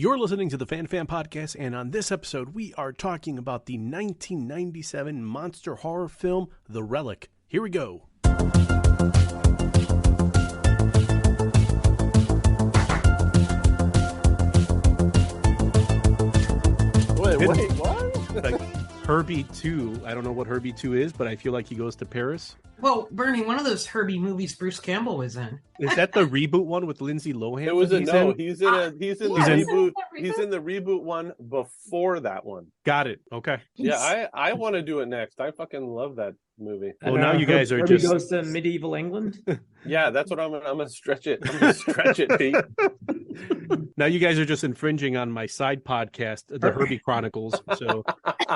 You're listening to the Fan2Fan Podcast, and on this episode, we are talking about the 1997 monster horror film, The Relic. Here we go. Wait, what? Like Herbie 2. I don't know what Herbie 2 is, but I feel like he goes to Paris. Well, Bernie, one of those Herbie movies Bruce Campbell was in. Is that the reboot one with Lindsay Lohan? It was He's in the reboot one before that one. Got it. Okay. Yeah, I want to do it next. I fucking love that movie. Well, now you guys are Herbie just goes to medieval England. Yeah, that's what I'm gonna stretch it. I'm gonna stretch it, Pete. Now you guys are just infringing on my side podcast, the Herbie Chronicles. So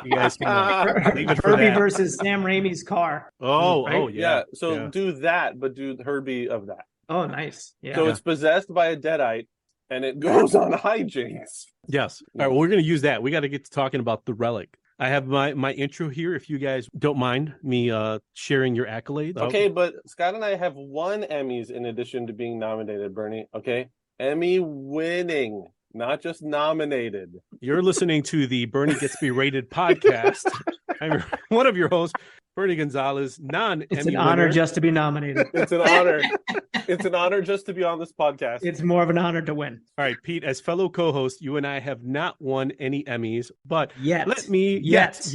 you guys can leave it for Herbie that. versus Sam Raimi's car. Oh, yeah. So do that, but do Herbie of that. Oh, nice. Yeah. So it's possessed by a deadite, and it goes on hijinks. Yes. All right. Well, we're going to use that. We got to get to talking about The Relic. I have my intro here. If you guys don't mind me sharing your accolades. Okay, but Scott and I have won Emmys in addition to being nominated, Bernie. Okay? Emmy winning, not just nominated. You're listening to the Bernie Gets Berated podcast. I'm one of your hosts, Bernie Gonzalez, non-Emmy It's an honor just to be nominated. It's an honor. It's an honor just to be on this podcast. It's more of an honor to win. All right, Pete, as fellow co-host, you and I have not won any Emmys, but Yet. let me Yet.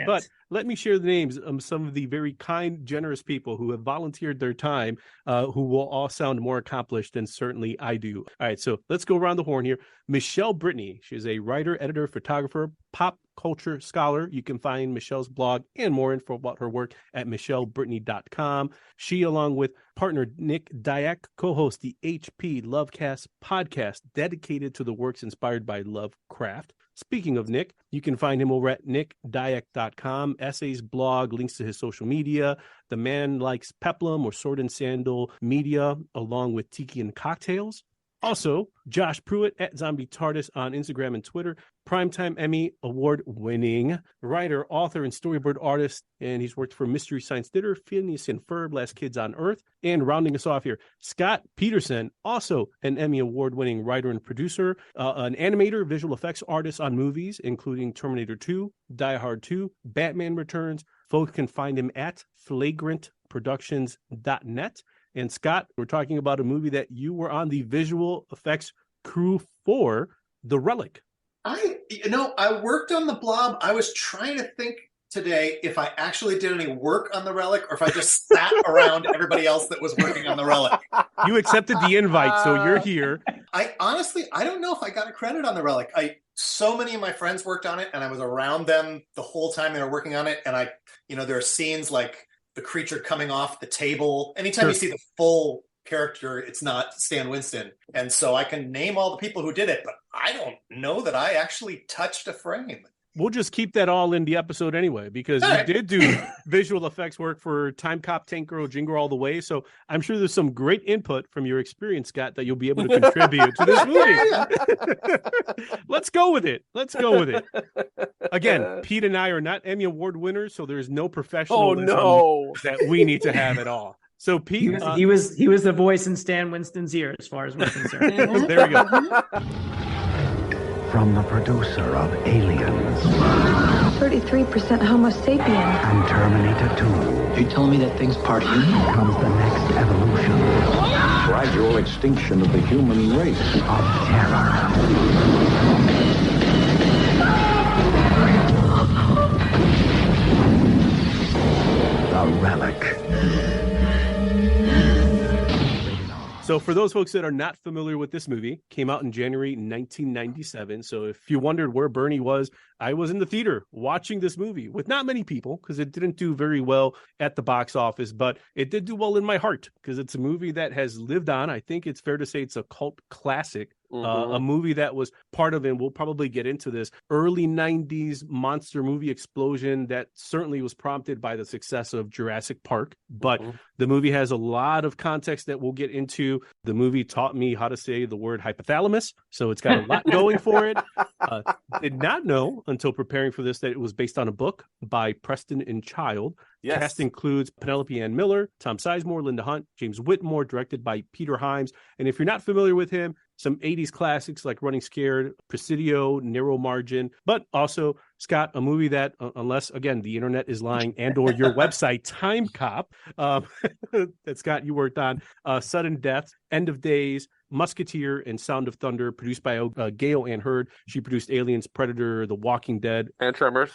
But let me share the names of some of the very kind, generous people who have volunteered their time, who will all sound more accomplished than certainly I do. All right, so let's go around the horn here. Michele Brittany, she's a writer, editor, photographer, pop culture scholar. You can find Michelle's blog and more info about her work at michellebrittany.com. She, along with partner Nick Diak, co-hosts the HP Lovecast podcast dedicated to the works inspired by Lovecraft. Speaking of Nick, you can find him over at nickdiak.com, essays, blog, links to his social media. The man likes peplum or sword and sandal media, along with tiki and cocktails. Also, Josh Pruett at Zombie TARDIS on Instagram and Twitter, Primetime Emmy award-winning writer, author, and storyboard artist, and he's worked for Mystery Science Theater, Phineas and Ferb, Last Kids on Earth, and rounding us off here, Scott Peterson, also an Emmy award-winning writer and producer, an animator, visual effects artist on movies, including Terminator 2, Die Hard 2, Batman Returns. Folks can find him at flagrantproductions.net. And Scott, we're talking about a movie that you were on the visual effects crew for, The Relic. I worked on the blob. I was trying to think today if I actually did any work on The Relic or if I just sat around everybody else that was working on The Relic. You accepted the invite, so you're here. I don't know if I got a credit on The Relic. So many of my friends worked on it, and I was around them the whole time they were working on it. And there are scenes like the creature coming off the table. Anytime you see the full character, it's not Stan Winston. And so I can name all the people who did it, but I don't know that I actually touched a frame. We'll just keep that all in the episode anyway, because you did do visual effects work for Time Cop, Tank Girl, Jingle All the Way. So I'm sure there's some great input from your experience, Scott, that you'll be able to contribute to this movie. Let's go with it. Again, Pete and I are not Emmy Award winners, so there's no professionalism that we need to have at all. So Pete, he was the voice in Stan Winston's ear, as far as we're concerned. There we go. From the producer of Aliens 33% Homo sapien and Terminator 2. Are you telling me that thing's part human? Comes the next evolution Gradual extinction of the human race. of terror. The Relic. So for those folks that are not familiar with this movie, came out in January 1997. So if you wondered where Bernie was, I was in the theater watching this movie with not many people because it didn't do very well at the box office, but it did do well in my heart because it's a movie that has lived on. I think it's fair to say it's a cult classic. A movie that was part of, and we'll probably get into this, early 90s monster movie explosion that certainly was prompted by the success of Jurassic Park. But the movie has a lot of context that we'll get into. The movie taught me how to say the word hypothalamus, so it's got a lot going for it. Did not know until preparing for this that it was based on a book by Preston and Child. Yes. Cast includes Penelope Ann Miller, Tom Sizemore, Linda Hunt, James Whitmore, directed by Peter Hyams. And if you're not familiar with him, some 80s classics like Running Scared, Presidio, Narrow Margin, but also, Scott, a movie that, unless, again, the internet is lying and or your website, Time Cop, that, Scott, you worked on, Sudden Death, End of Days, Musketeer, and Sound of Thunder, produced by Gail Ann Hurd. She produced Aliens, Predator, The Walking Dead. And Tremors.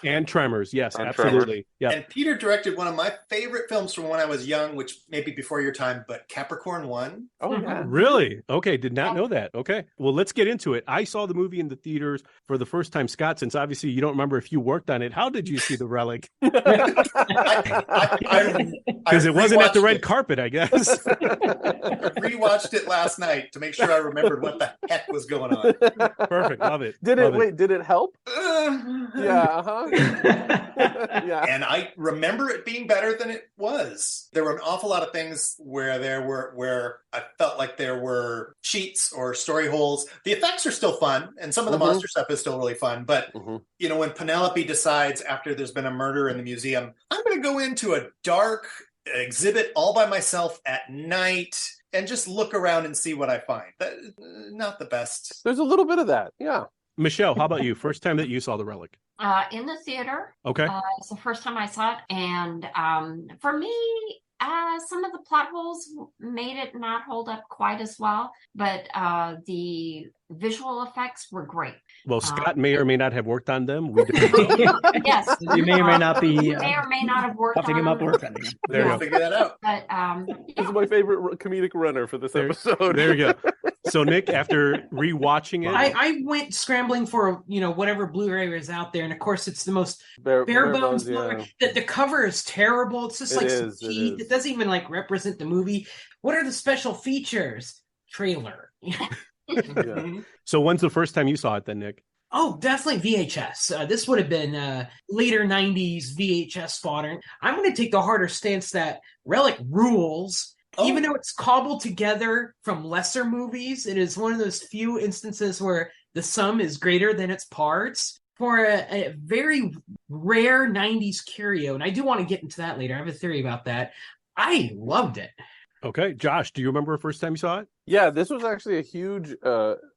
Yes, and absolutely. Yeah. And Peter directed one of my favorite films from when I was young, which may be before your time, but Capricorn 1. Oh, yeah. Really? Okay, did not know that. Okay, well, let's get into it. I saw the movie in the theaters for the first time, Scott, since obviously you don't remember if you worked on it. How did you see The Relic? Because it wasn't at the red carpet, I guess. I rewatched it last night to make sure I remembered what the heck was going on. Perfect, love it. Did it help? Yeah, yeah. And I remember it being better than it was. There were an awful lot of things where I felt like there were cheats or story holes. The effects are still fun, and some of the monster stuff is still really fun. But when Penelope decides after there's been a murder in the museum, I'm going to go into a dark exhibit all by myself at night and just look around and see what I find. Not the best. There's a little bit of that, yeah. Michelle, how about you? First time that you saw The Relic? In the theater. Okay. It's the first time I saw it. And for me, some of the plot holes made it not hold up quite as well. But the visual effects were great. Well, Scott may or may not have worked on them. We don't know. Yes. You may or may not be. You may or may not have worked on him up or offending him. There you go. Figure that out. But, This is my favorite comedic runner for this episode. There you go. So, Nick, after rewatching it, I went scrambling for whatever Blu-ray was out there, and of course, it's the most bare bones Blu-ray. The cover is terrible. It's just like some teeth. It doesn't even represent the movie. What are the special features? Trailer. So, when's the first time you saw it, then, Nick? Oh, definitely VHS. This would have been later 90s VHS fodder. I'm going to take the harder stance that Relic rules. Oh. Even though it's cobbled together from lesser movies, it is one of those few instances where the sum is greater than its parts. For a very rare 90s curio, and I do want to get into that later. I have a theory about that. I loved it. Okay. Josh, do you remember the first time you saw it? Yeah, this was actually a huge,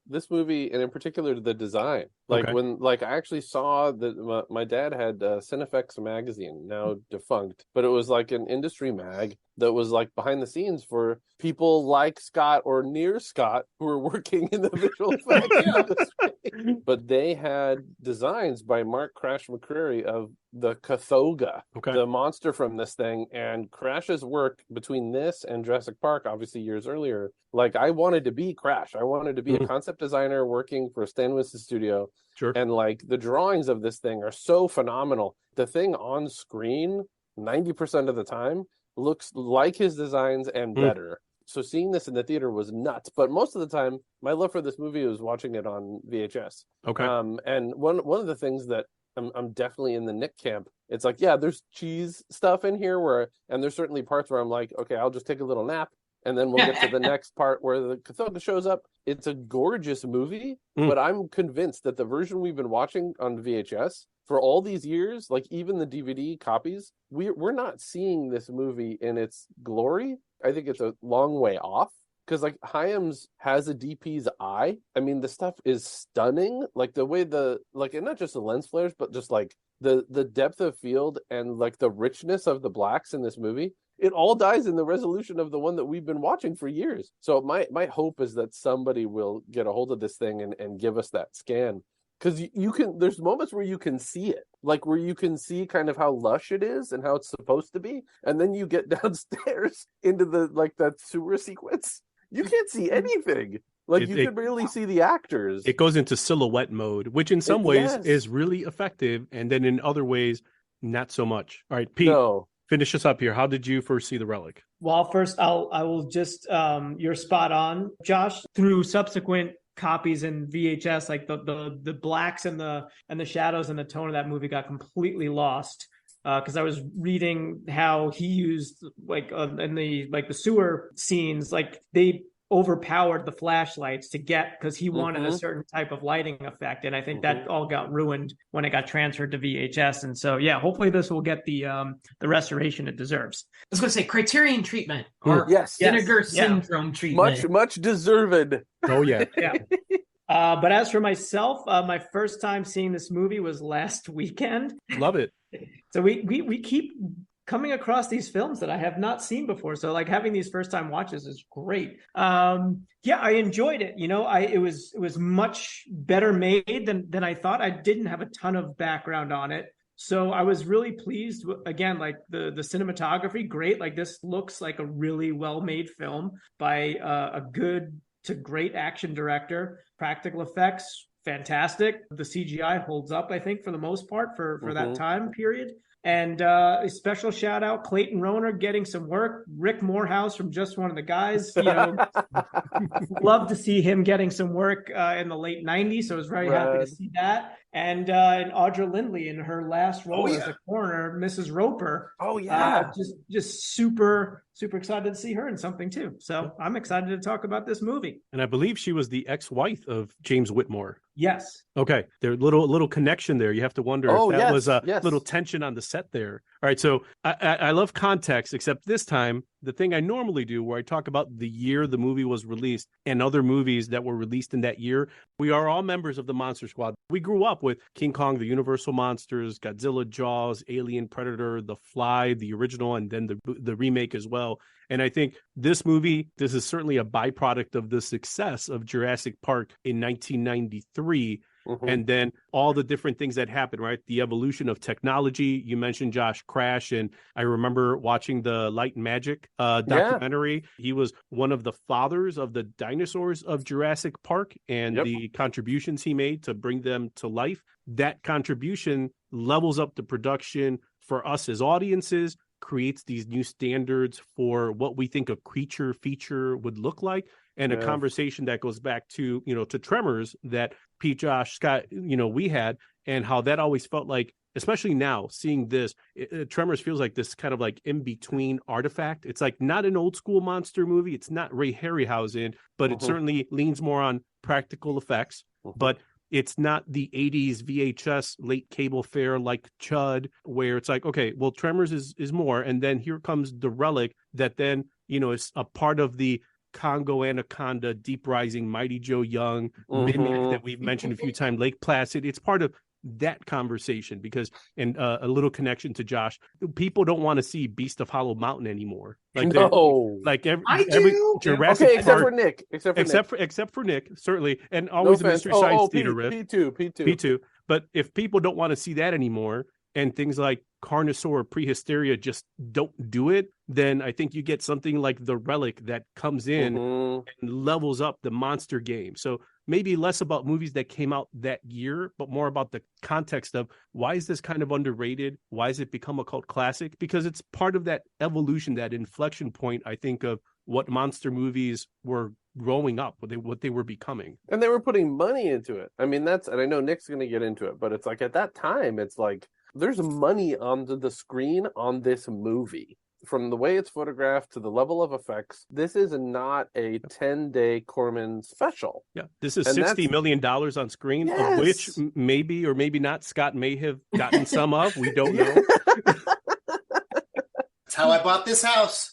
this movie, and in particular the design. When I actually saw that my dad had Cinefex magazine, now defunct, but it was like an industry mag that was behind the scenes for people like Scott or near Scott who were working in the visual effects industry. But they had designs by Mark Crash McCreary of the Kothoga, the monster from this thing, and Crash's work between this and Jurassic Park, obviously years earlier. I wanted to be Crash. I wanted to be a concept designer working for Stan Winston Studio. Sure. And the drawings of this thing are so phenomenal. The thing on screen, 90% of the time, looks like his designs and better. So seeing this in the theater was nuts. But most of the time, my love for this movie was watching it on VHS. Okay. And one of the things that I'm definitely in the Nick camp. It's there's cheese stuff in here and there's certainly parts where I'm okay, I'll just take a little nap. And then we'll get to the next part where the Kothoga shows up. It's a gorgeous movie, but I'm convinced that the version we've been watching on VHS for all these years, even the DVD copies, we're not seeing this movie in its glory. I think it's a long way off. Because Hyams has a DP's eye. I mean, the stuff is stunning. The way and not just the lens flares, but just the depth of field and the richness of the blacks in this movie. It all dies in the resolution of the one that we've been watching for years. So my hope is that somebody will get a hold of this thing and give us that scan. Because there's moments where you can see it, where you can see kind of how lush it is and how it's supposed to be. And then you get downstairs into that sewer sequence. You can't see anything. You can barely see the actors. It goes into silhouette mode, which in some ways is really effective. And then in other ways, not so much. All right, Pete. No. Finish us up here. How did you first see The Relic? Well, first, I will just, you're spot on, Josh. Through subsequent copies in VHS, the blacks and the shadows and the tone of that movie got completely lost. Because I was reading how he used in the sewer scenes, they overpowered the flashlights to get, because he wanted a certain type of lighting effect, and I think that all got ruined when it got transferred to VHS. And so hopefully this will get the restoration it deserves. I was going to say Criterion treatment or Vinegar Syndrome treatment. Much deserved. Oh yeah. Yeah. But as for myself, my first time seeing this movie was last weekend. Love it. So we keep coming across these films that I have not seen before. So like having these first time watches is great. I enjoyed it. It was much better made than I thought. I didn't have a ton of background on it. So I was really pleased. Again, like the cinematography, great. Like this looks like a really well-made film by a good to great action director. Practical effects, fantastic. The CGI holds up, I think, for the most part for that time period. And a special shout out, Clayton Rohner getting some work. Rick Morehouse from Just One of the Guys. Love to see him getting some work in the late 90s. So I was very happy to see that. And Audra Lindley in her last role as a coroner, Mrs. Roper. Oh yeah, just super excited to see her in something too. So I'm excited to talk about this movie. And I believe she was the ex-wife of James Whitmore. Yes. Okay. There's little connection there. You have to wonder if that was a little tension on the set there. All right. So I love context, except this time, the thing I normally do where I talk about the year the movie was released and other movies that were released in that year. We are all members of the Monster Squad. We grew up with King Kong, the Universal Monsters, Godzilla, Jaws, Alien, Predator, The Fly, the original, and then the remake as well. And I think this is certainly a byproduct of the success of Jurassic Park in 1993. And then all the different things that happened, right? The evolution of technology. You mentioned Josh Crash, and I remember watching the Light and Magic documentary. He was one of the fathers of the dinosaurs of Jurassic Park and the contributions he made to bring them to life. That contribution levels up the production for us as audiences, creates these new standards for what we think a creature feature would look like. And a conversation that goes back to, to Tremors that Pete, Josh, Scott, we had, and how that always felt like, especially now seeing this, Tremors feels like this kind of like in between artifact. It's like not an old school monster movie. It's not Ray Harryhausen, but it certainly leans more on practical effects, but it's not the 80s VHS late cable fare like Chud, where it's like, okay, well, Tremors is more. And then here comes the Relic that then, is a part of the Congo Anaconda, Deep Rising, Mighty Joe Young, Mimic that we've mentioned a few times, Lake Placid. It's part of that conversation because, and a little connection to Josh, people don't want to see Beast of Hollow Mountain anymore. Like every Jurassic Park, except for Nick, certainly, and always a Mystery Science Theater riff. P2. But if people don't want to see that anymore, and things like Carnosaur, Prehysteria just don't do it, then I think you get something like The Relic that comes in and levels up the monster game. So maybe less about movies that came out that year, but more about the context of why is this kind of underrated? Why has it become a cult classic? Because it's part of that evolution, that inflection point, I think, of what monster movies were growing up, what they were becoming. And they were putting money into it. I mean, and I know Nick's going to get into it, but it's like at that time, it's like, there's money on the screen on this movie. From the way it's photographed to the level of effects, this is not a 10-day Corman special. Yeah, this is $60 million on screen, of which maybe or maybe not Scott may have gotten some of. We don't know. That's how I bought this house.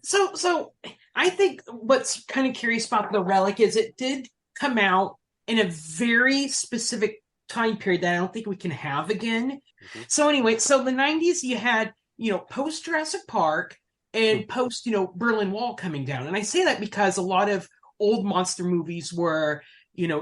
So I think what's kind of curious about The Relic is it did come out in a very specific time period that I don't think we can have again. So anyway, so the 90s, you had, post Jurassic Park and post, Berlin Wall coming down. And I say that because a lot of old monster movies were,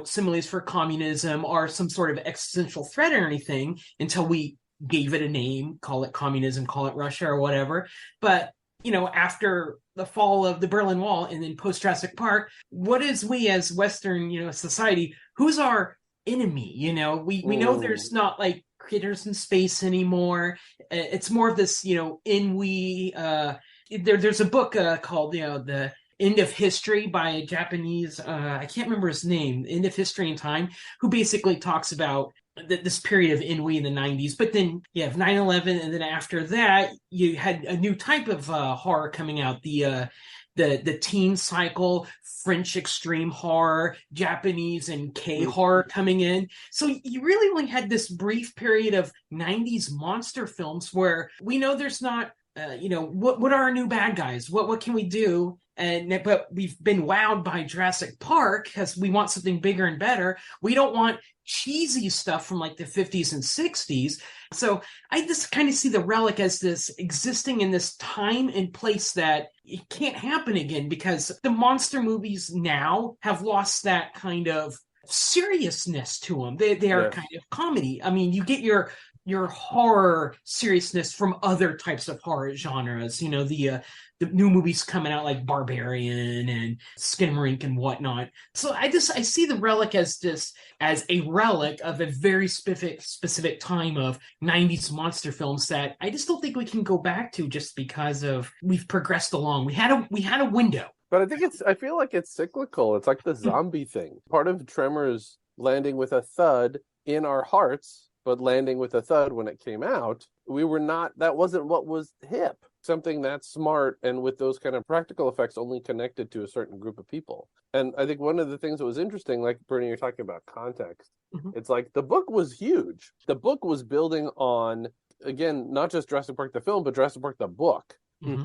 similes for communism or some sort of existential threat or anything until we gave it a name, call it communism, call it Russia or whatever. But, after the fall of the Berlin Wall and then post Jurassic Park, what is we as Western, society, who's our enemy? We know there's not like critters in space anymore. It's more of this, there's a book called, The End of History by a Japanese, I can't remember his name, End of History and Time, who basically talks about this period of ennui in the 90s. But then you have 9/11, and then after that, you had a new type of horror coming out, the teen cycle, French extreme horror, Japanese and K horror coming in. So you really only had this brief period of 90s monster films where we know there's not, what are our new bad guys? What can we do? But we've been wowed by Jurassic Park because we want something bigger and better. We don't want cheesy stuff from like the 50s and 60s. So I just kind of see the Relic as this existing in this time and place that it can't happen again, because the monster movies now have lost that kind of seriousness to them. They are kind of comedy. I mean, you get your horror seriousness from other types of horror genres. The new movies coming out like Barbarian and Skinamarink and whatnot. So I see the Relic as a relic of a very specific time of 90s monster films that I just don't think we can go back to, just because of we've progressed along. We had a window. But I feel like it's cyclical. It's like the zombie thing. Part of Tremors landing with a thud in our hearts, but landing with a thud when it came out, that wasn't what was hip. Something that's smart and with those kind of practical effects only connected to a certain group of people. And I think one of the things that was interesting, like Bernie, you're talking about context. It's like the book was huge. The book was building on, again, not just Jurassic Park the film, but Jurassic Park the book.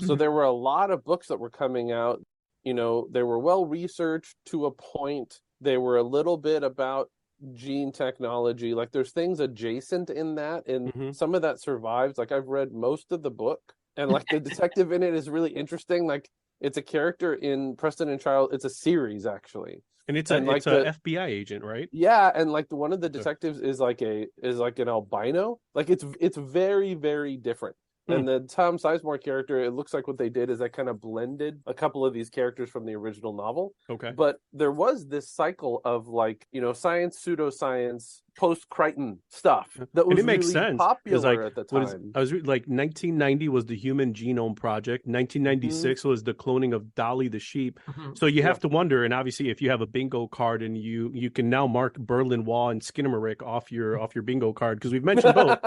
So there were a lot of books that were coming out. They were well researched to a point. They were a little bit about gene technology. Like there's things adjacent in that, and some of that survives. Like I've read most of the book, and like the detective in it is really interesting. Like it's a character in Preston and Child. It's a series actually, and it's an FBI agent, right? Yeah, and like one of the detectives is like an albino. Like it's very, very different. And the Tom Sizemore character, it looks like what they did is they kind of blended a couple of these characters from the original novel. Okay. But there was this cycle of like, science, pseudoscience, post-Crichton stuff that was makes really sense. popular at the time. I was like 1990 was the Human Genome Project. 1996 was the cloning of Dolly the sheep. So you have to wonder, and obviously if you have a bingo card and you can now mark Berlin Wall and Skinamarink off your bingo card, because we've mentioned both.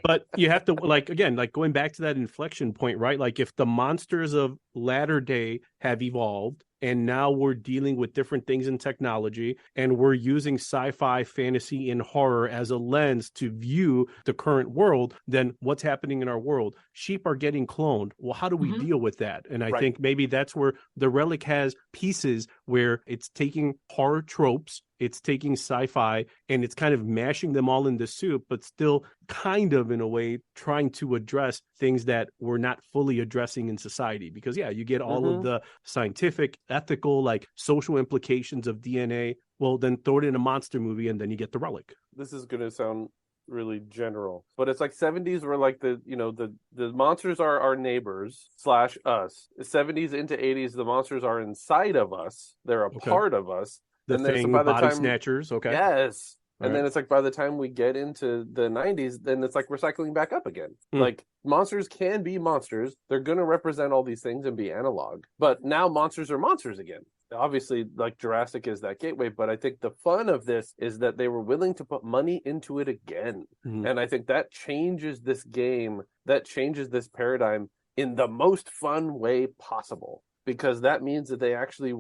But you have to like going back to that inflection point, right? Like if the monsters of latter day have evolved, and now we're dealing with different things in technology, and we're using sci-fi, fantasy, and horror as a lens to view the current world, then what's happening in our world? Sheep are getting cloned. Well, how do we deal with that? And I think maybe that's where the Relic has pieces where it's taking horror tropes, it's taking sci-fi, and it's kind of mashing them all into soup, but still kind of, in a way, trying to address things that we're not fully addressing in society. Because, you get all of the scientific, ethical, like social implications of DNA. Well, then throw it in a monster movie, and then you get the Relic. This is going to sound really general, but it's like 70s were like the monsters are our neighbors / us. 70s into 80s, the monsters are inside of us. They're a part of us. The Thing, Body Snatchers, okay. Yes. And then it's like by the time we get into the 90s, then it's like we're cycling back up again. Like monsters can be monsters. They're going to represent all these things and be analog. But now monsters are monsters again. Obviously, like Jurassic is that gateway, but I think the fun of this is that they were willing to put money into it again. And I think that changes this game, that changes this paradigm in the most fun way possible. Because that means that they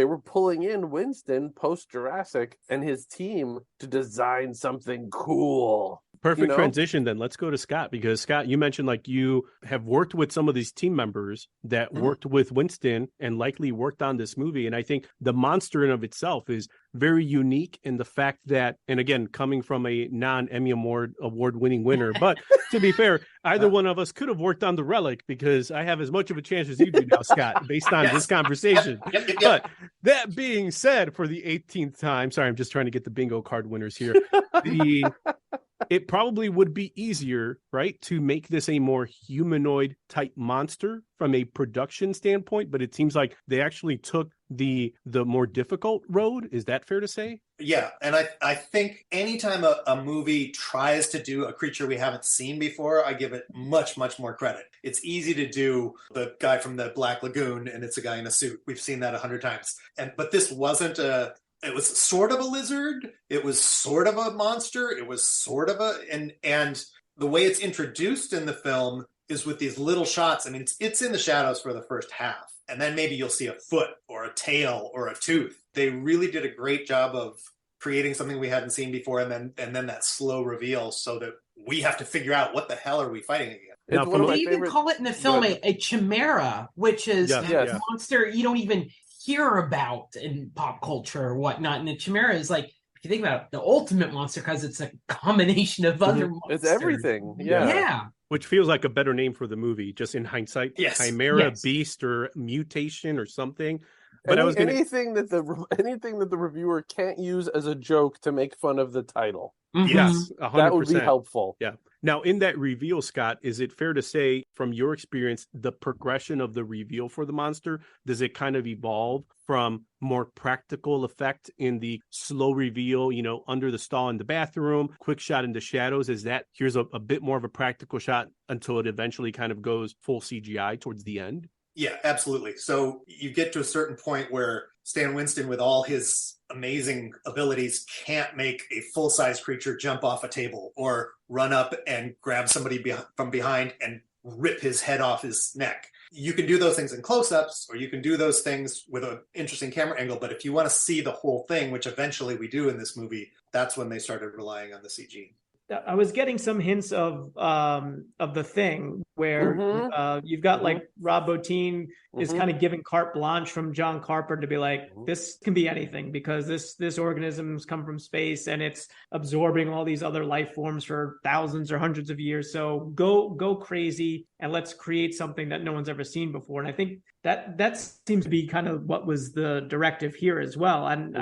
were pulling in Winston post-Jurassic and his team to design something cool. Perfect transition then. Let's go to Scott, because Scott, you mentioned like you have worked with some of these team members that worked with Winston and likely worked on this movie. And I think the monster in of itself is very unique in the fact that, and again, coming from a non-Emmy award-winning winner, but to be fair, either one of us could have worked on the Relic, because I have as much of a chance as you do now, Scott, based on this conversation. But that being said, for the 18th time, sorry, I'm just trying to get the bingo card winners here. It probably would be easier, right, to make this a more humanoid type monster from a production standpoint, but it seems like they actually took the more difficult road. Is that fair to say? Yeah, and I think anytime a movie tries to do a creature we haven't seen before, I give it much, much more credit. It's easy to do the guy from the Black Lagoon, and it's a guy in a suit. We've seen that 100 times. But this wasn't a it was sort of a lizard. It was sort of a monster. It was sort of and the way it's introduced in the film is with these little shots. I mean, it's in the shadows for the first half, and then maybe you'll see a foot or a tail or a tooth. They really did a great job of creating something we hadn't seen before, and then that slow reveal, so that we have to figure out what the hell are we fighting against. It's one of my they even call it in the film a chimera, which is a monster you don't even hear about in pop culture or whatnot. And the chimera is like, if you think about it, the ultimate monster because it's a combination of other monsters. It's everything. Yeah. Which feels like a better name for the movie, just in hindsight. Yes. Chimera, beast, or mutation or something. But anything that the reviewer can't use as a joke to make fun of the title. Yes, 100%. That would be helpful. Yeah. Now, in that reveal, Scott, is it fair to say, from your experience, the progression of the reveal for the monster, does it kind of evolve from more practical effect in the slow reveal, under the stall in the bathroom, quick shot into shadows? Is that here's a bit more of a practical shot until it eventually kind of goes full CGI towards the end? Yeah, absolutely. So you get to a certain point where Stan Winston, with all his amazing abilities, can't make a full-size creature jump off a table or run up and grab somebody from behind and rip his head off his neck. You can do those things in close-ups, or you can do those things with an interesting camera angle. But if you want to see the whole thing, which eventually we do in this movie, that's when they started relying on the CG. I was getting some hints of The Thing, where you've got like Rob Bottin is kind of giving carte blanche from John Carpenter to be like, this can be anything because this organism's come from space and it's absorbing all these other life forms for thousands or hundreds of years. So go crazy and let's create something that no one's ever seen before. And I think that seems to be kind of what was the directive here as well. And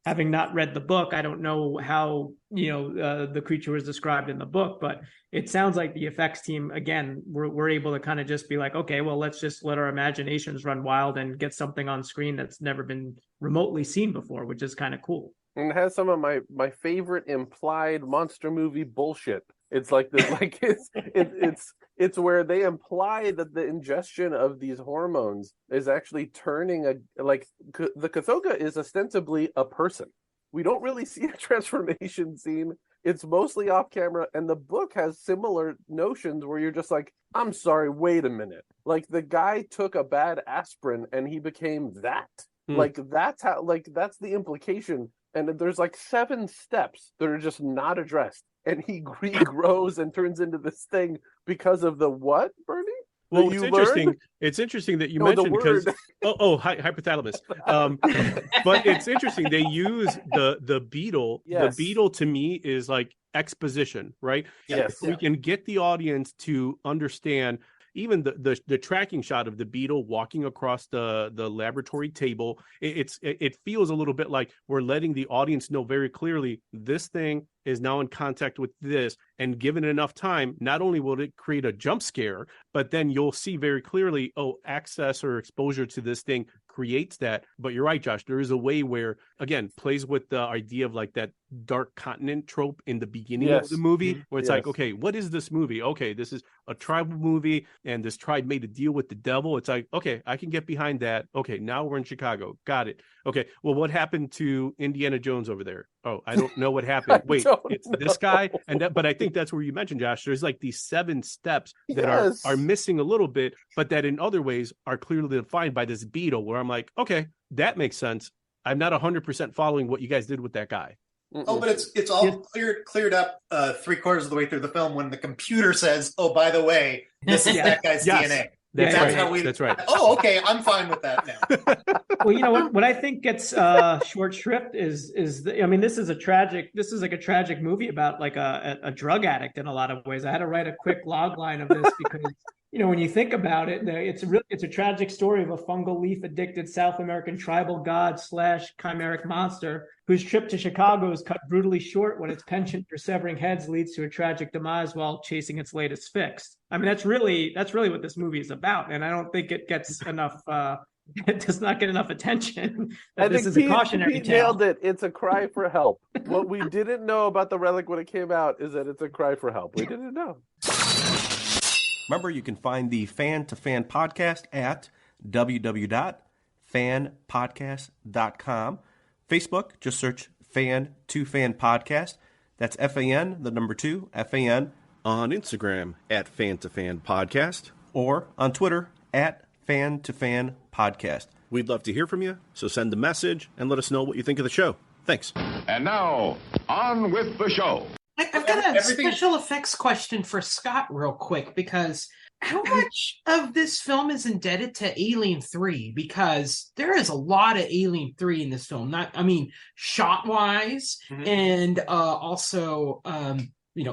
having not read the book, I don't know how, the creature was described in the book, but it sounds like the effects team, again, were able to kind of just be like, okay, well, let's just let our imaginations run wild and get something on screen that's never been remotely seen before, which is kind of cool. And it has some of my favorite implied monster movie bullshit. It's like this, like it's where they imply that the ingestion of these hormones is actually turning the Kothoga is ostensibly a person. We don't really see a transformation scene. It's mostly off camera, and the book has similar notions where you're just like, I'm sorry, wait a minute. Like the guy took a bad aspirin and he became that. Like that's the implication. And there's like 7 steps that are just not addressed. And he regrows and turns into this thing because of the what, Bernie? Well, it's interesting that you mentioned because hypothalamus. But it's interesting they use the beetle. Yes. The beetle to me is like exposition, right? Yes. We can get the audience to understand. Even the tracking shot of the beetle walking across the laboratory table, it feels a little bit like we're letting the audience know very clearly this thing is now in contact with this, and given enough time, not only will it create a jump scare, but then you'll see very clearly, access or exposure to this thing creates that. But you're right, Josh, there is a way where, again, plays with the idea of like that dark continent trope in the beginning of the movie, where it's like, okay, what is this movie? Okay, this is a tribal movie, and this tribe made a deal with the devil. It's like, okay, I can get behind that. Okay, now we're in Chicago. Got it. Okay, well, what happened to Indiana Jones over there? Oh, I don't know what happened. Wait, it's this guy, but I think that's where you mentioned, Josh. There's like these 7 steps that are missing a little bit, but that in other ways are clearly defined by this beetle. Where I'm like, okay, that makes sense. I'm not 100% following what you guys did with that guy. Oh, but it's all cleared up 3/4 of the way through the film when the computer says, "Oh, by the way, this is that guy's DNA." That's right. Oh, okay, I'm fine with that now. Well, you know what I think gets short shrift is this is like a tragic movie about like a drug addict in a lot of ways. I had to write a quick log line of this because when you think about it, it's a tragic story of a fungal leaf addicted South American tribal god / chimeric monster whose trip to Chicago is cut brutally short when its penchant for severing heads leads to a tragic demise while chasing its latest fix. I mean, that's really what this movie is about, and I don't think it gets enough. It does not get enough attention. This is a cautionary tale. Nailed it. It's a cry for help. What we didn't know about the Relic when it came out is that it's a cry for help. We didn't know. Remember, you can find the Fan2Fan Podcast at www.fanpodcast.com. Facebook, just search Fan2Fan Podcast. That's Fan, the number 2, Fan. On Instagram at Fan2Fan Podcast. Or on Twitter at Fan2Fan Podcast. We'd love to hear from you, so send a message and let us know what you think of the show. Thanks. And now, on with the show. I've got a special effects question for Scott real quick, because how much of this film is indebted to Alien 3? Because there is a lot of Alien 3 in this film. Shot-wise, and also...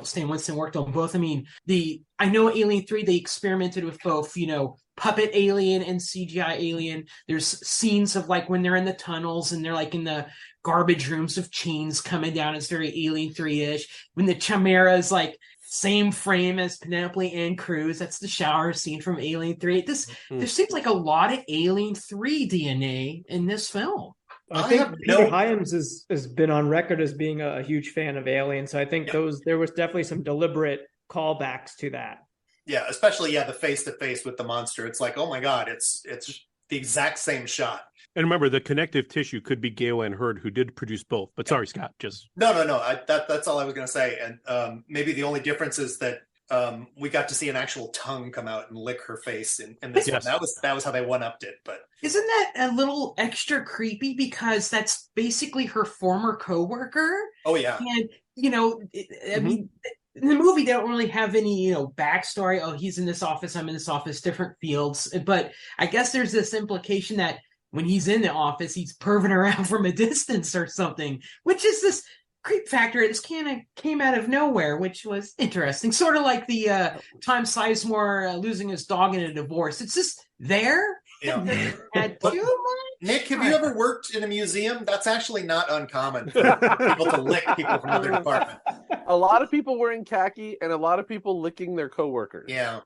Stan Winston worked on both. I know Alien 3, they experimented with both, puppet alien and CGI alien. There's scenes of when they're in the tunnels and they're in the garbage rooms with chains coming down. It's very Alien 3-ish. When the Chimera is same frame as Penelope and Cruz. That's the shower scene from Alien 3. There seems like a lot of Alien 3 DNA in this film. I think Peter Hyams has been on record as being a huge fan of Alien, so I think there was definitely some deliberate callbacks to that. Yeah, especially the face-to-face with the monster. It's like, oh my God, it's the exact same shot. And remember, the connective tissue could be Gale and Hurd, who did produce both. But sorry, Scott, just... No. That's all I was going to say. And maybe the only difference is that we got to see an actual tongue come out and lick her face in this one. That was how they one-upped it. But isn't that a little extra creepy, because that's basically her former coworker? Oh yeah. And in the movie they don't really have any backstory. Oh, he's in this office, I'm in this office, different fields. But I guess there's this implication that when he's in the office, he's perving around from a distance or something, which is this creep factor. It just kind of came out of nowhere, which was interesting. Sort of like the Tom Sizemore losing his dog in a divorce. It's just there. Yeah. Nick, have you ever worked in a museum? That's actually not uncommon for people to lick people from other departments. A lot of people wearing khaki and a lot of people licking their coworkers. Yeah.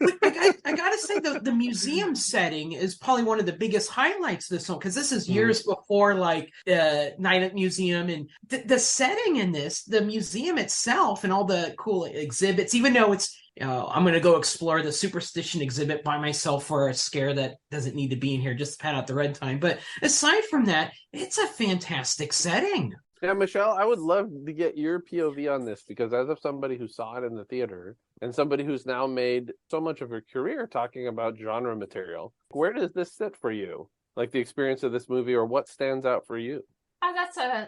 I gotta say, the museum setting is probably one of the biggest highlights of this film, because this is years before Night at Museum, and the setting in this, the museum itself and all the cool exhibits, even though it's I'm going to go explore the superstition exhibit by myself for a scare that doesn't need to be in here, just to pad out the red time. But aside from that, it's a fantastic setting. Yeah, Michelle, I would love to get your POV on this, because as of somebody who saw it in the theater and somebody who's now made so much of her career talking about genre material, where does this sit for you? Like the experience of this movie, or what stands out for you? Oh,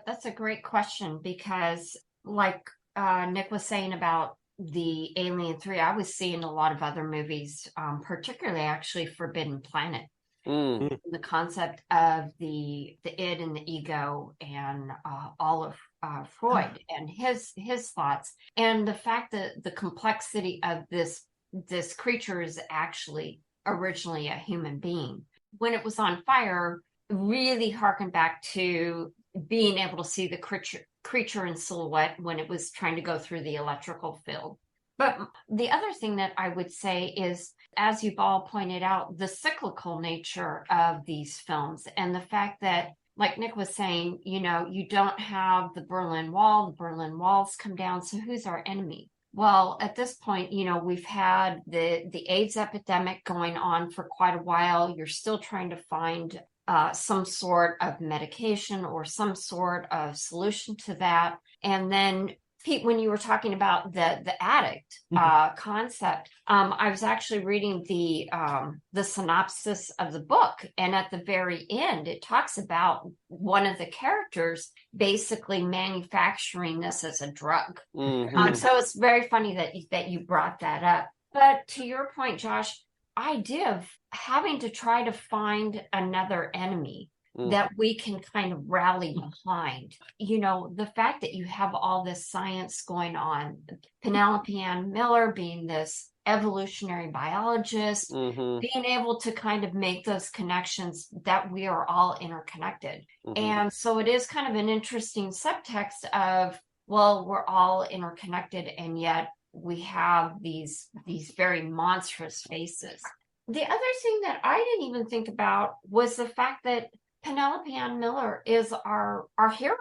that's a great question, because like Nick was saying about the Alien 3, I was seeing a lot of other movies, particularly actually Forbidden Planet. The concept of the id and the ego, and all of Freud and his thoughts, and the fact that the complexity of this creature is actually originally a human being. When it was on fire, really harkened back to being able to see the creature in silhouette when it was trying to go through the electrical field. But the other thing that I would say is, as you've all pointed out, the cyclical nature of these films, and the fact that, like Nick was saying, you don't have the Berlin Wall's come down, so who's our enemy? Well, at this point, we've had the AIDS epidemic going on for quite a while. You're still trying to find some sort of medication or some sort of solution to that. And then, Pete, when you were talking about the addict concept, I was actually reading the synopsis of the book, and at the very end, it talks about one of the characters basically manufacturing this as a drug. So it's very funny that you brought that up. But to your point, Josh, idea of having to try to find another enemy that we can kind of rally behind. The fact that you have all this science going on, Penelope Ann Miller being this evolutionary biologist, being able to kind of make those connections that we are all interconnected. And so it is kind of an interesting subtext of, well, we're all interconnected, and yet we have these very monstrous faces. The other thing that I didn't even think about was the fact that Penelope Ann Miller is our hero.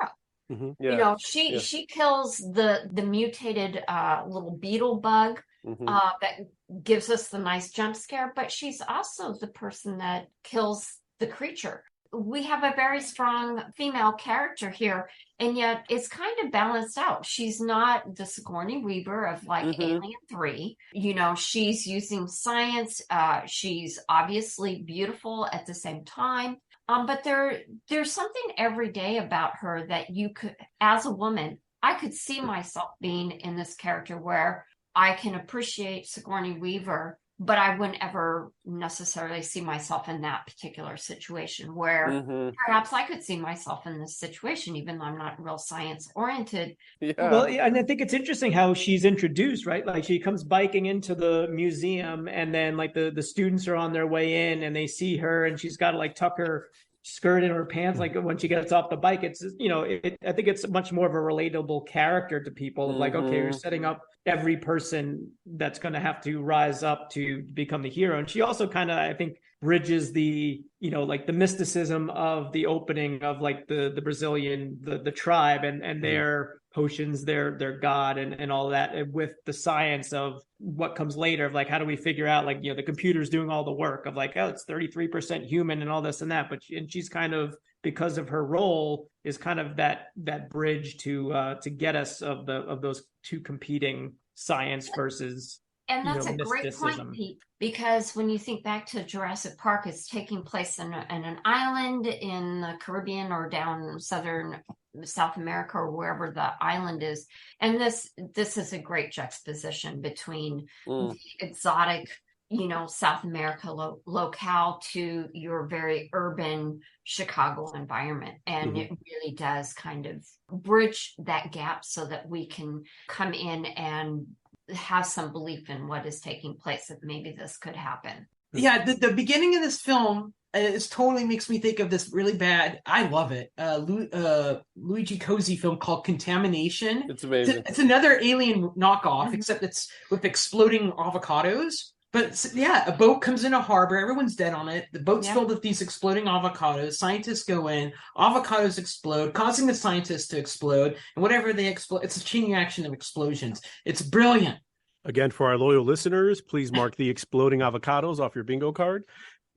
She kills the mutated little beetle bug that gives us the nice jump scare, but she's also the person that kills the creature. we have a very strong female character here, and yet it's kind of balanced out. She's not the Sigourney Weaver of like Alien 3. You know, she's using science. She's obviously beautiful at the same time. But there's something every day about her that you could, as a woman, I could see myself being in this character where I can appreciate Sigourney Weaver, but I wouldn't ever necessarily see myself in that particular situation where perhaps I could see myself in this situation, even though I'm not real science oriented. Yeah. Well, and I think it's interesting how she's introduced, right? Like she comes biking into the museum, and then like the students are on their way in and they see her, and she's got to like tuck her skirt in her pants like when she gets off the bike. It's, you know, I think it's much more of a relatable character to people. Like, okay, you're setting up every person that's going to have to rise up to become the hero. And she also kind of, I think, bridges the, you know, like the mysticism of the opening of like the Brazilian, the tribe and their potions, their god and all that, with the science of what comes later of like, how do we figure out, like, you know, the computer's doing all the work of like, oh, it's 33% human and all this and that. But she's kind of, because of her role, is kind of that bridge to get us of those two competing science versus, and that's a great point, Pete, because when you think back to Jurassic Park, it's taking place in an island in the Caribbean or down South America or wherever the island is. And this is a great juxtaposition between the exotic, you know, South America locale to your very urban Chicago environment. And it really does kind of bridge that gap so that we can come in and have some belief in what is taking place, that maybe this could happen. Yeah, the beginning of this film is totally makes me think of this really bad, I love it, Luigi Cozzi film called Contamination. It's amazing. It's another Alien knockoff, except it's with exploding avocados. But yeah, a boat comes in a harbor, everyone's dead on it. The boat's filled with these exploding avocados. Scientists go in, avocados explode, causing the scientists to explode. And whatever they explode, it's a chain reaction of explosions. It's brilliant. Again, for our loyal listeners, please mark the exploding avocados off your bingo card.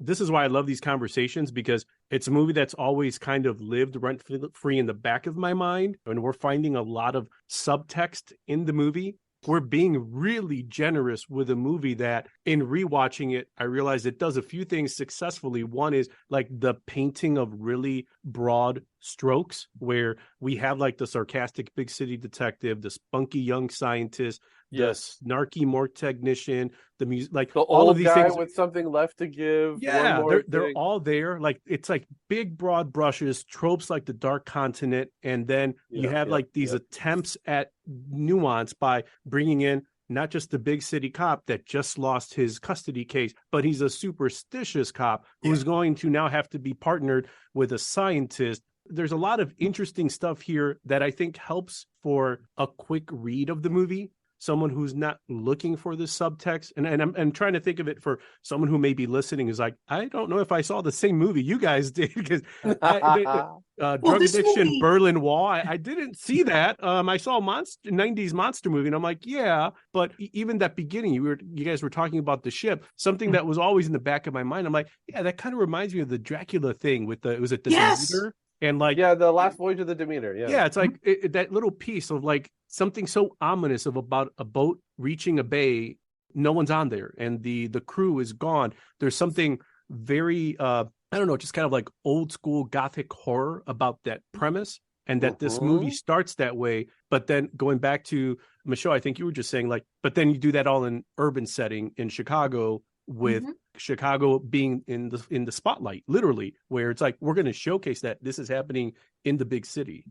This is why I love these conversations, because it's a movie that's always kind of lived rent free in the back of my mind. And we're finding a lot of subtext in the movie. We're being really generous with a movie that, in rewatching it, I realized it does a few things successfully. One is like the painting of really broad strokes, where we have like the sarcastic big city detective, the spunky young scientist, the snarky morgue technician, the music, like the all old of these guy things with something left to give. Yeah, they're all there. Like, it's like big broad brushes, tropes like the Dark Continent, and then you have like these attempts at nuance by bringing in not just the big city cop that just lost his custody case, but he's a superstitious cop who's going to now have to be partnered with a scientist. There's a lot of interesting stuff here that I think helps for a quick read of the movie. Someone who's not looking for the subtext. And I'm trying to think of it for someone who may be listening is like, I don't know if I saw the same movie you guys did, because drug addiction, Berlin Wall, I didn't see that. I saw a 90s monster movie, and I'm like, yeah, but even that beginning, you guys were talking about the ship, something that was always in the back of my mind. I'm like, yeah, that kind of reminds me of the Dracula thing with the Demeter? And like, the last voyage of the Demeter. It's like that little piece of like something so ominous about a boat reaching a bay, no one's on there, and the crew is gone. There's something very I don't know, just kind of like old school Gothic horror about that premise, and that this movie starts that way. But then going back to Michelle, I think you were just saying like, but then you do that all in urban setting in Chicago, with Chicago being in the spotlight, literally, where it's like, we're going to showcase that this is happening in the big city.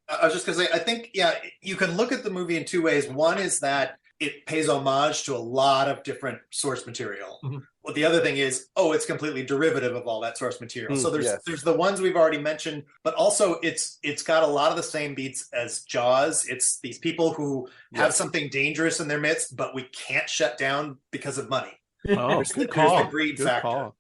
I was just going to say, I think, you can look at the movie in two ways. One is that it pays homage to a lot of different source material. Well, the other thing is, it's completely derivative of all that source material. So there's the ones we've already mentioned, but also it's got a lot of the same beats as Jaws. It's these people who have something dangerous in their midst, but we can't shut down because of money. There's the greed factor.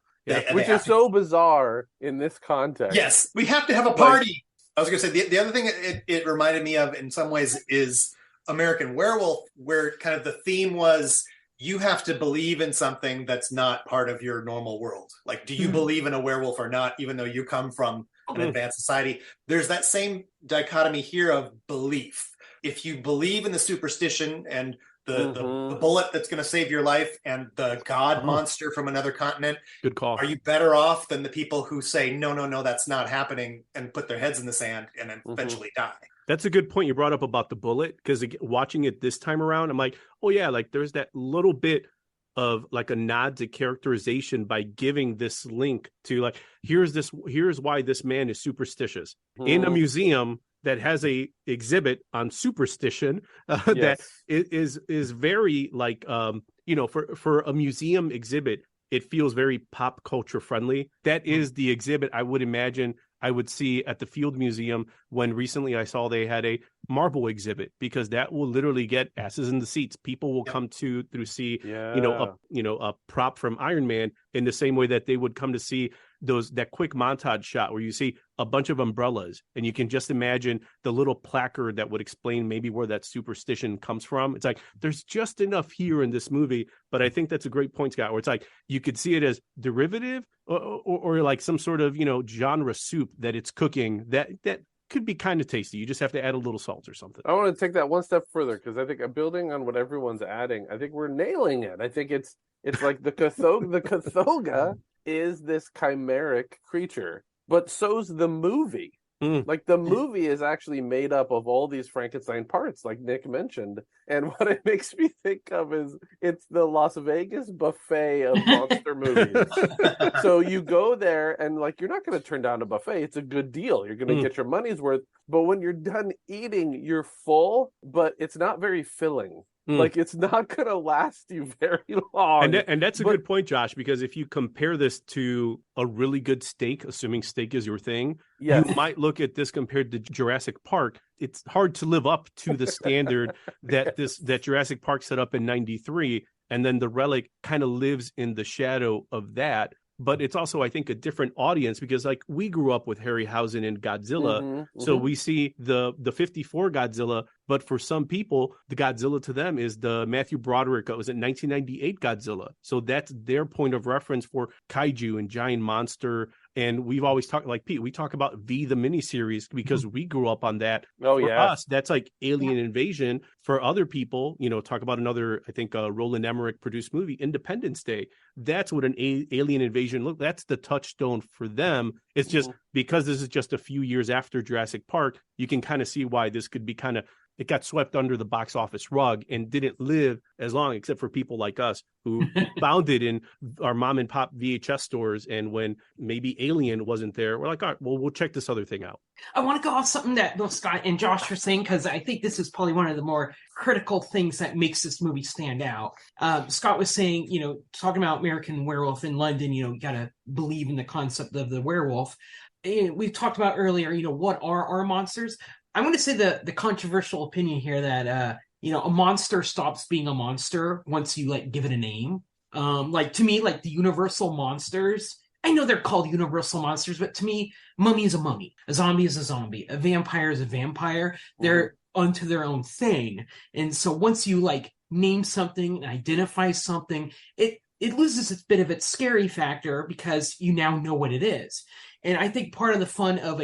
Which is so bizarre in this context. Yes, we have to have a party. I was going to say, the other thing it reminded me of in some ways is American Werewolf, where kind of the theme was, you have to believe in something that's not part of your normal world. Like, do you believe in a werewolf or not, even though you come from an advanced society? There's that same dichotomy here of belief. If you believe in the superstition and the bullet that's going to save your life and the god monster from another continent, good call. Are you better off than the people who say, no, that's not happening, and put their heads in the sand and then eventually die? That's a good point you brought up about the bullet, because watching it this time around, I'm like, oh yeah, like there's that little bit of like a nod to characterization by giving this link to like, here's why this man is superstitious in a museum that has a exhibit on superstition that is very like for a museum exhibit, it feels very pop culture friendly. That is the exhibit I would imagine I would see at the Field Museum when recently I saw they had a marble exhibit, because that will literally get asses in the seats. People will come to see a prop from Iron Man in the same way that they would come to see that quick montage shot where you see a bunch of umbrellas and you can just imagine the little placard that would explain maybe where that superstition comes from. It's like there's just enough here in this movie, but I think that's a great point, Scott, where it's like you could see it as derivative or like some sort of genre soup that it's cooking that could be kind of tasty. You just have to add a little salt or something. I want to take that one step further, because I think building on what everyone's adding, I think we're nailing it. I think it's like the Kothoga. The Kothoga is this chimeric creature, but so's the movie. Like the movie is actually made up of all these Frankenstein parts, like Nick mentioned. And what it makes me think of is it's the Las Vegas buffet of monster movies. So you go there and like, you're not going to turn down a buffet. It's a good deal. You're going to get your money's worth. But when you're done eating, you're full, but it's not very filling. Like it's not going to last you very long. And that's a good point, Josh, because if you compare this to a really good steak, assuming steak is your thing, you might look at this compared to Jurassic Park. It's hard to live up to the standard that Jurassic Park set up in '93, and then the Relic kind of lives in the shadow of that. But it's also, I think, a different audience, because like we grew up with Harryhausen and Godzilla. So we see the 54 Godzilla, but for some people, the Godzilla to them is the Matthew Broderick, was it 1998 Godzilla? So that's their point of reference for kaiju and giant monster. And we've always talked, like Pete, we talk about the miniseries because we grew up on that. For us, that's like Alien Invasion. For other people, talk about another, I think, Roland Emmerich produced movie, Independence Day. That's what an Alien Invasion look. That's the touchstone for them. It's just because this is just a few years after Jurassic Park, you can kind of see why this could be it got swept under the box office rug and didn't live as long, except for people like us who found it in our mom and pop VHS stores. And when maybe Alien wasn't there, we're like, all right, well, we'll check this other thing out. I want to go off something that both Scott and Josh were saying, because I think this is probably one of the more critical things that makes this movie stand out. Scott was saying, talking about American Werewolf in London, you got to believe in the concept of the werewolf. And we've talked about earlier, what are our monsters? I'm going to say the controversial opinion here that, a monster stops being a monster once you give it a name. Like to me, like the universal monsters, I know they're called universal monsters, but to me, mummy is a mummy, a zombie is a zombie, a vampire is a vampire. They're unto their own thing. And so once you name something and identify something, it loses a bit of its scary factor because you now know what it is. And I think part of the fun of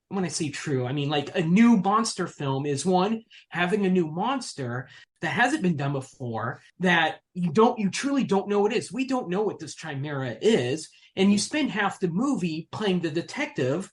when I say true, I mean a new monster film is one, having a new monster that hasn't been done before, that you truly don't know what it is. We don't know what this chimera is. And you spend half the movie playing the detective,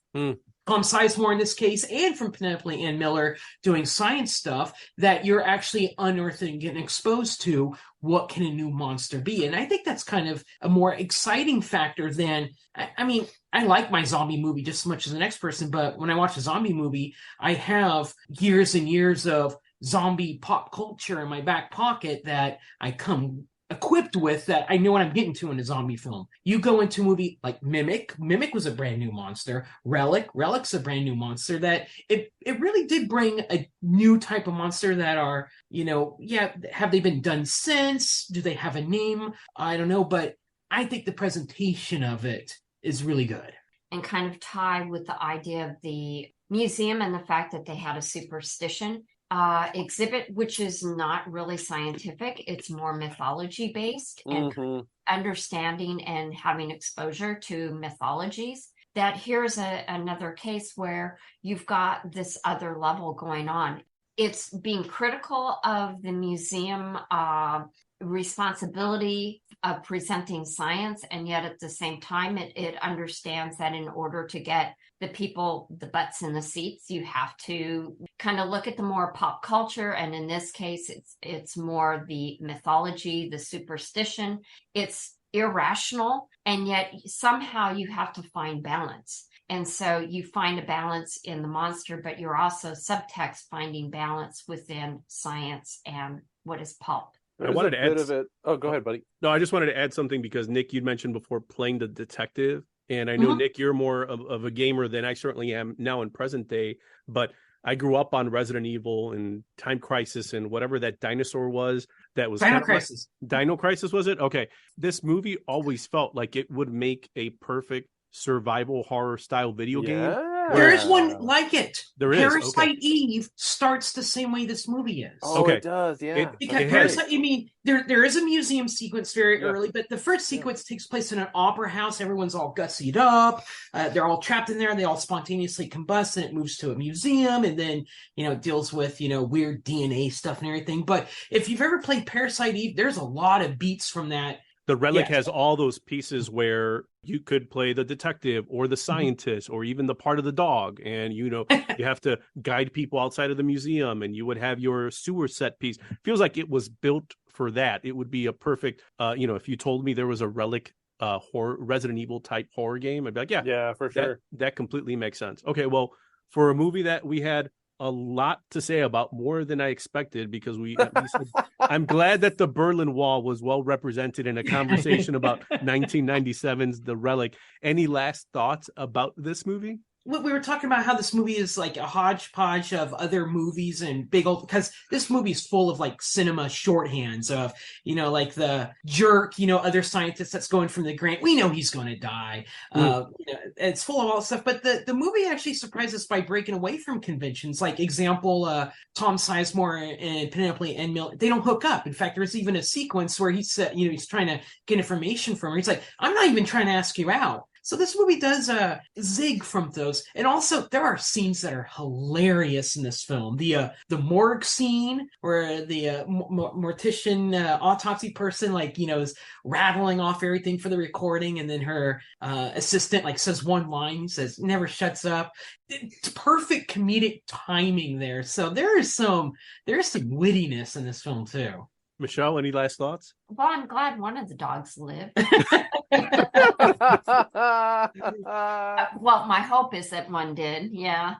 Sizemore in this case, and from Penelope Ann Miller doing science stuff, that you're actually unearthing, getting exposed to what can a new monster be. And I think that's kind of a more exciting factor than, I like my zombie movie just as much as the next person, but when I watch a zombie movie, I have years and years of zombie pop culture in my back pocket that I come equipped with, that I know what I'm getting to in a zombie film. You go into a movie like Mimic was a brand new monster. Relic's a brand new monster, that it really did bring a new type of monster that are, have they been done since? Do they have a name? I don't know, but I think the presentation of it is really good. And kind of tie with the idea of the museum and the fact that they had a superstition. exhibit, which is not really scientific. It's more mythology based and understanding and having exposure to mythologies. That here's another case where you've got this other level going on. It's being critical of the museum responsibility of presenting science, and yet at the same time it understands that in order to get the people the butts in the seats, you have to kind of look at the more pop culture, and in this case it's more the mythology, the superstition. It's irrational, and yet somehow you have to find balance. And so you find a balance in the monster, but you're also subtext finding balance within science and what is pulp. I wanted to add it. Oh, go ahead, buddy. No, I just wanted to add something because Nick, you'd mentioned before playing the detective, and I know Nick, you're more of a gamer than I certainly am now in present day. But I grew up on Resident Evil and Time Crisis and whatever that dinosaur was. That was Dino Crisis. Dino Crisis, was it? Okay. This movie always felt like it would make a perfect survival horror style video game. There is one like it. There is. Parasite Eve starts the same way this movie is. Oh, it does, yeah. Because Parasite, I mean, there is a museum sequence very early, but the first sequence takes place in an opera house. Everyone's all gussied up. They're all trapped in there, and they all spontaneously combust, and it moves to a museum, and then, it deals with, weird DNA stuff and everything. But if you've ever played Parasite Eve, there's a lot of beats from that. The Relic has all those pieces where you could play the detective or the scientist or even the part of the dog. And, you have to guide people outside of the museum, and you would have your sewer set piece. Feels like it was built for that. It would be a perfect, if you told me there was a Relic horror, Resident Evil type horror game, I'd be like, yeah, for sure. That completely makes sense. Okay, well, for a movie that we had a lot to say about, more than I expected, because I'm glad that the Berlin Wall was well represented in a conversation about 1997's The Relic. Any last thoughts about this movie? We were talking about how this movie is like a hodgepodge of other movies and big old, because this movie is full of like cinema shorthands of, like the jerk, other scientist that's going from the grant. We know he's going to die. It's full of all that stuff. But the movie actually surprised us by breaking away from conventions. Like example, Tom Sizemore and Penelope N. Miller, they don't hook up. In fact, there's even a sequence where he's trying to get information from her. He's like, I'm not even trying to ask you out. So this movie does zig from those. And also, there are scenes that are hilarious in this film. The morgue scene where the mortician autopsy person, is rattling off everything for the recording. And then her assistant, says one line, says, never shuts up. It's perfect comedic timing there. So there's some wittiness in this film, too. Michelle, any last thoughts? Well, I'm glad one of the dogs lived. Well, my hope is that one did. Yeah.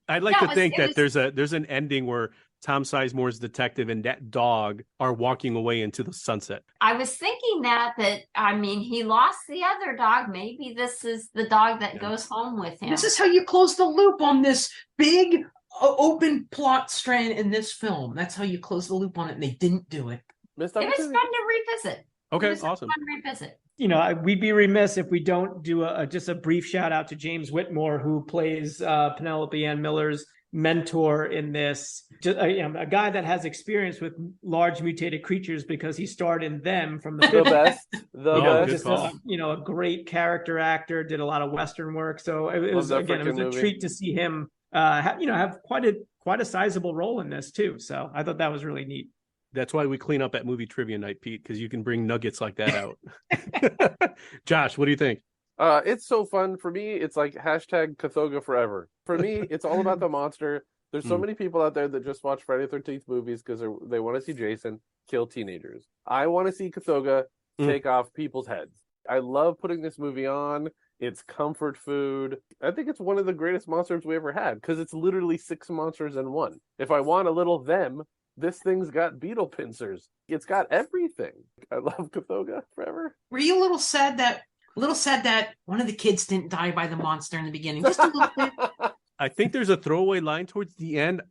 I'd like to think that there's an ending where Tom Sizemore's detective and that dog are walking away into the sunset. I was thinking that he lost the other dog. Maybe this is the dog that goes home with him. This is how you close the loop on this big open plot strand in this film. That's how you close the loop on it, and they didn't do it. It was fun to revisit. Okay, awesome. Fun to revisit. We'd be remiss if we don't do just a brief shout out to James Whitmore, who plays Penelope Ann Miller's mentor in this. A guy that has experience with large mutated creatures because he starred in them from the best. Just a great character actor, did a lot of Western work. So it was a treat to see him have quite a sizable role in this too. So I thought that was really neat. That's why we clean up at movie trivia night, Pete, because you can bring nuggets like that out. Josh, what do you think? It's so fun. For me, it's like hashtag Kothoga forever. For me, it's all about the monster. There's so many people out there that just watch Friday the 13th movies because they want to see Jason kill teenagers. I want to see Kothoga take off people's heads. I love putting this movie on. It's comfort food. I think it's one of the greatest monsters we ever had because it's literally 6 monsters in one. If I want a little them, this thing's got beetle pincers. It's got everything. I love Kothoga forever. Were you a little sad that one of the kids didn't die by the monster in the beginning? Just a little bit. I think there's a throwaway line towards the end,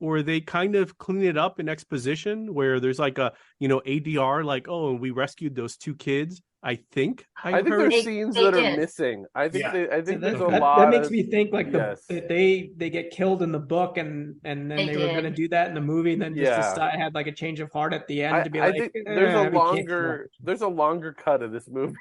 or they kind of clean it up in exposition where there's like a, ADR, like, oh, and we rescued those 2 kids. I think I think heard. there's scenes They that did. are missing. I think that, there's a that, lot. that makes of, me think like yes. that they get killed in the book and then they were going to do that in the movie and then just decide, had like a change of heart at the end to be I think there's a longer cut of this movie.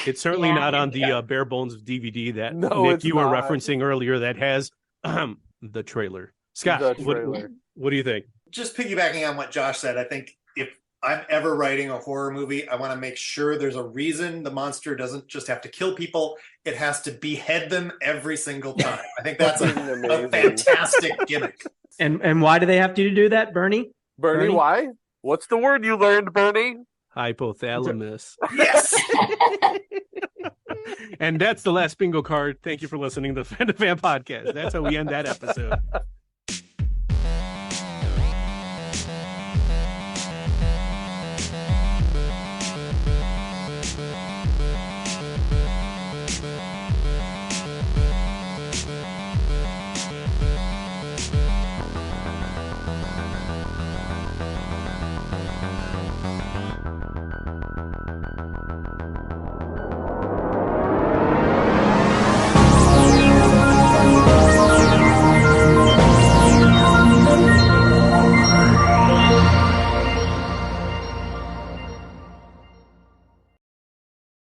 It's certainly not on the bare bones DVD that Nick you were referencing earlier that has the trailer. Scott, what do you think? Just piggybacking on what Josh said, I think if I'm ever writing a horror movie, I want to make sure there's a reason the monster doesn't just have to kill people. It has to behead them every single time. I think that's a fantastic gimmick. And why do they have to do that, Bernie? Bernie, why? What's the word you learned, Bernie? Hypothalamus. Yes! And that's the last bingo card. Thank you for listening to the Fan2Fan Podcast. That's how we end that episode.